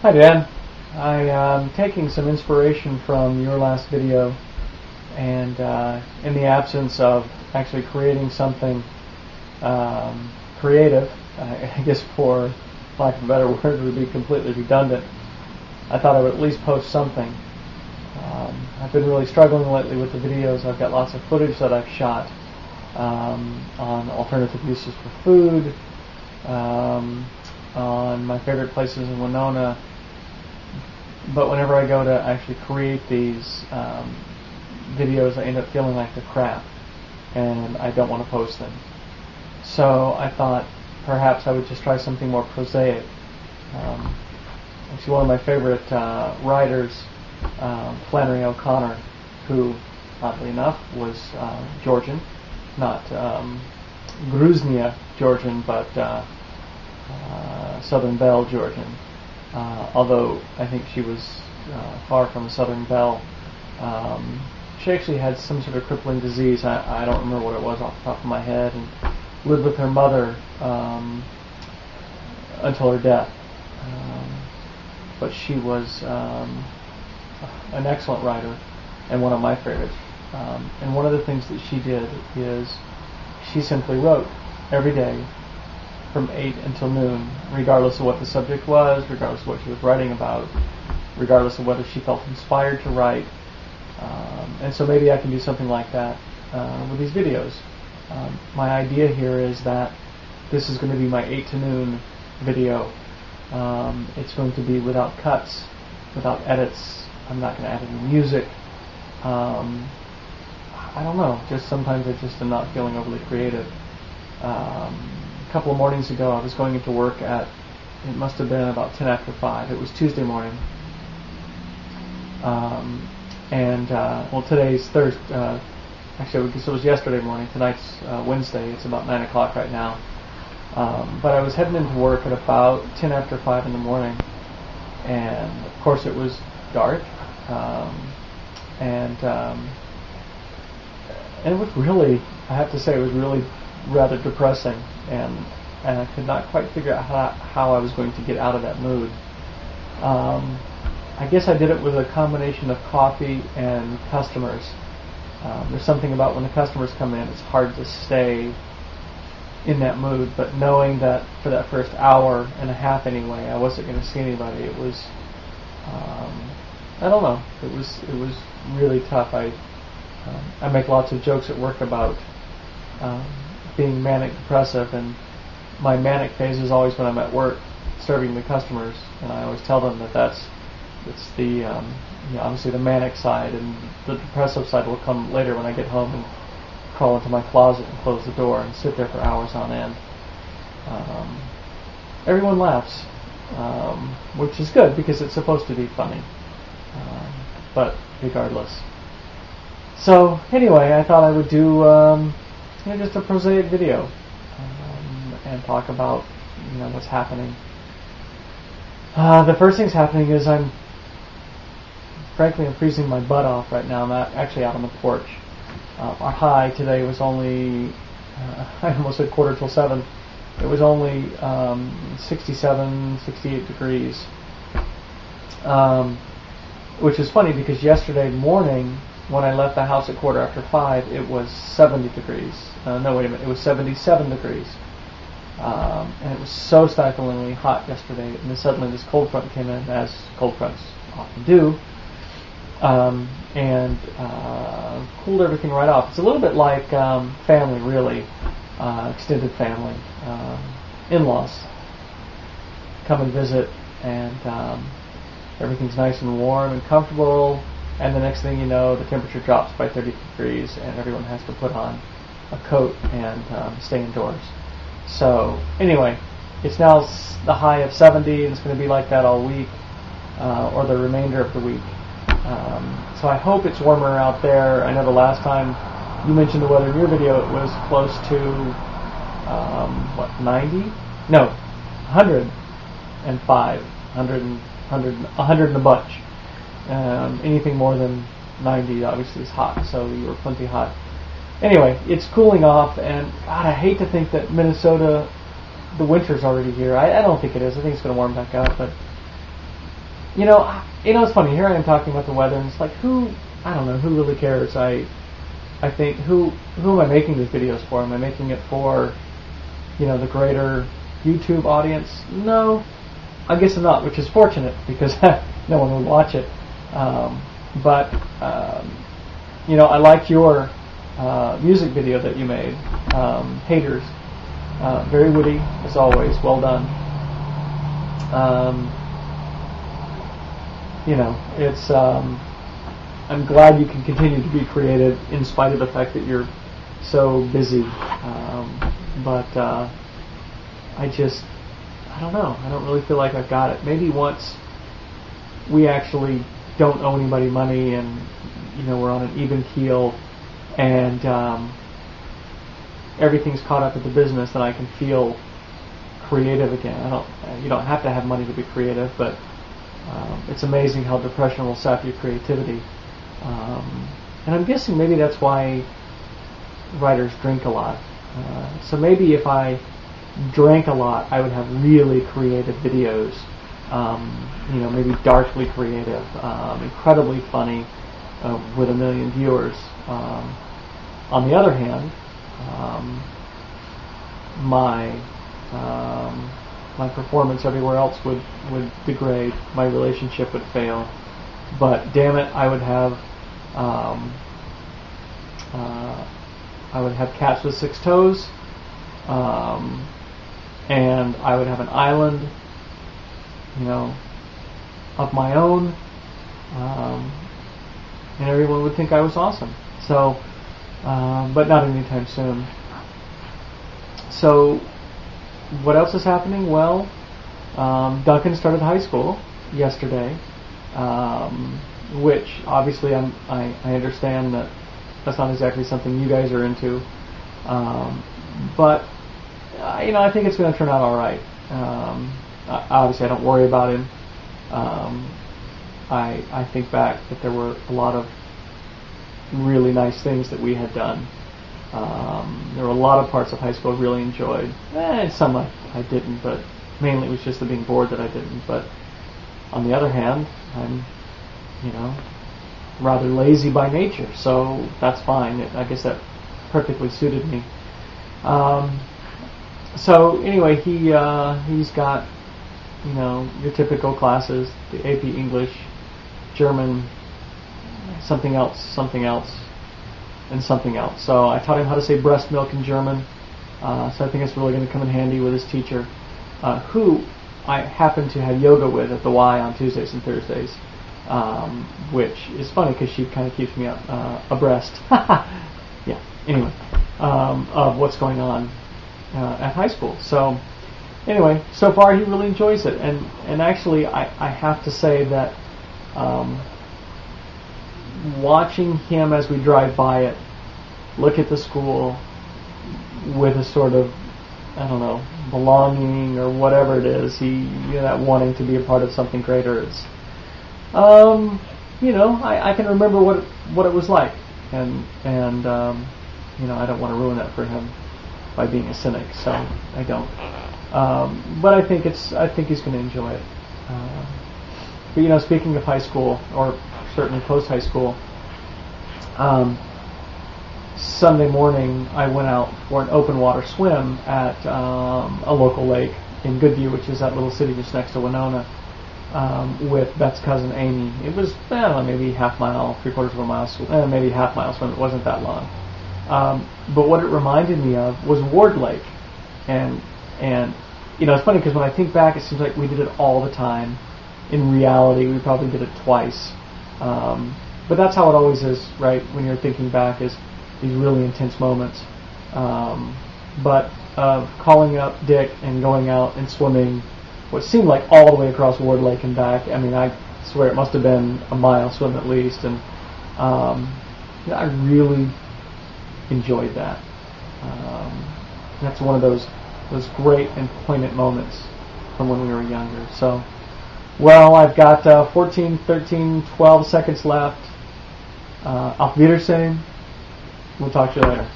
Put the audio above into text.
Hi Dan, I am taking some inspiration from your last video, and in the absence of actually creating something creative, I guess for lack of a better word would be completely redundant, I thought I would at least post something. I've been really struggling lately with the videos. I've got lots of footage that I've shot on alternative uses for food, on my favorite places in Winona. But whenever I go to actually create these videos, I end up feeling like they're crap, and I don't want to post them. So I thought perhaps I would just try something more prosaic. Actually, one of my favorite writers, Flannery O'Connor, who, oddly enough, was Georgian, not Gruznia Georgian, but Southern Belle Georgian. Although I think she was far from a Southern Belle. She actually had some sort of crippling disease. I don't remember what it was off the top of my head, and lived with her mother until her death. But she was an excellent writer and one of my favorites. And one of the things that she did is she simply wrote every day from 8 until noon, regardless of what the subject was, regardless of what she was writing about, regardless of whether she felt inspired to write. And so maybe I can do something like that with these videos. My idea here is that this is going to be my 8 to noon video. It's going to be without cuts, without edits. I'm not going to add any music. I don't know, just sometimes I just am not feeling overly creative. A couple of mornings ago, I was going into work at, it must have been about 10 after 5. It was Tuesday morning. Well, today's Thursday. Actually, I guess it was yesterday morning. Tonight's Wednesday. It's about 9 o'clock right now. But I was heading into work at about 10 after 5 in the morning. And, of course, it was dark. And it was really, I have to say, it was really rather depressing, and I could not quite figure out how I was going to get out of that mood. I guess I did it with a combination of coffee and customers. There's something about when the customers come in, it's hard to stay in that mood, but knowing that for that first hour and a half anyway, I wasn't going to see anybody, it was, I don't know, it was really tough. I make lots of jokes at work about being manic depressive, and my manic phase is always when I'm at work serving the customers, and I always tell them that it's the obviously the manic side, and the depressive side will come later when I get home and crawl into my closet and close the door and sit there for hours on end. Everyone laughs, which is good because it's supposed to be funny, but regardless. So anyway, I thought I would do just a prosaic video and talk about what's happening. The first thing's happening is I'm freezing my butt off right now. I'm actually out on the porch. Our high today was only I almost said quarter till 7. It was only 67, 68 degrees, which is funny because yesterday morning, when I left the house at quarter after 5, it was 70 degrees. No, wait a minute. It was 77 degrees. And it was so stiflingly hot yesterday. And then suddenly this cold front came in, as cold fronts often do, and cooled everything right off. It's a little bit like family, really. Extended family. In-laws come and visit, and everything's nice and warm and comfortable. And the next thing you know, the temperature drops by 30 degrees, and everyone has to put on a coat and stay indoors. So anyway, it's now the high of 70, and it's going to be like that all week, or the remainder of the week. So I hope it's warmer out there. I know the last time you mentioned the weather in your video, it was close to 90? No, 105, 100 and a bunch. Anything more than 90 obviously is hot, so you were plenty hot. Anyway, it's cooling off, and God, I hate to think that Minnesota, the winter's already here. I don't think it is. I think it's going to warm back up, but It's funny. Here I am talking about the weather, and it's like, I don't know, who really cares? I think, who am I making these videos for? Am I making it for, the greater YouTube audience? No, I guess I'm not, which is fortunate because no one would watch it. But I liked your music video that you made, Haters. Very witty, as always. Well done. It's. I'm glad you can continue to be creative in spite of the fact that you're so busy. But I don't know. I don't really feel like I've got it. Maybe once we actually don't owe anybody money and we're on an even keel and everything's caught up with the business, then I can feel creative again. You don't have to have money to be creative, but it's amazing how depression will sap your creativity. And I'm guessing maybe that's why writers drink a lot. So maybe if I drank a lot, I would have really creative videos. Maybe darkly creative, incredibly funny, with 1 million viewers. On the other hand, my performance everywhere else would degrade. My relationship would fail. But damn it, I would have cats with 6 toes, and I would have an island, of my own, and everyone would think I was awesome. So, but not anytime soon. So, what else is happening? Well, Duncan started high school yesterday. Which obviously I understand that that's not exactly something you guys are into, but I think it's going to turn out all right. Obviously, I don't worry about him. I think back that there were a lot of really nice things that we had done. There were a lot of parts of high school I really enjoyed. Some I didn't, but mainly it was just the being bored that I didn't. But on the other hand, I'm rather lazy by nature, so that's fine. I guess that perfectly suited me. So anyway, he's got your typical classes: the AP English, German, something else, and something else. So I taught him how to say breast milk in German. So I think it's really going to come in handy with his teacher, who I happen to have yoga with at the Y on Tuesdays and Thursdays. Which is funny because she kind of keeps me abreast. Yeah. Anyway, of what's going on at high school. So anyway, so far he really enjoys it, and actually I have to say that watching him as we drive by it, look at the school with a sort of, I don't know, belonging or whatever it is, that wanting to be a part of something greater. It's I can remember what it was like, and I don't want to ruin that for him by being a cynic, so I don't. But I think he's going to enjoy it. But speaking of high school, or certainly post high school, Sunday morning I went out for an open water swim at a local lake in Goodview, which is that little city just next to Winona. With Beth's cousin Amy. It was, maybe half mile, 3/4 of a mile, maybe half mile swim. It wasn't that long. But what it reminded me of was Ward Lake. And it's funny because when I think back, it seems like we did it all the time. In reality, we probably did it twice. But that's how it always is, right? When you're thinking back, is these really intense moments. But calling up Dick and going out and swimming what seemed like all the way across Ward Lake and back. I mean, I swear it must have been a mile swim at least, and I really enjoyed that. That's one of those great and poignant moments from when we were younger. So, well, I've got 14, 13, 12 seconds left. Auf Wiedersehen. We'll talk to you later.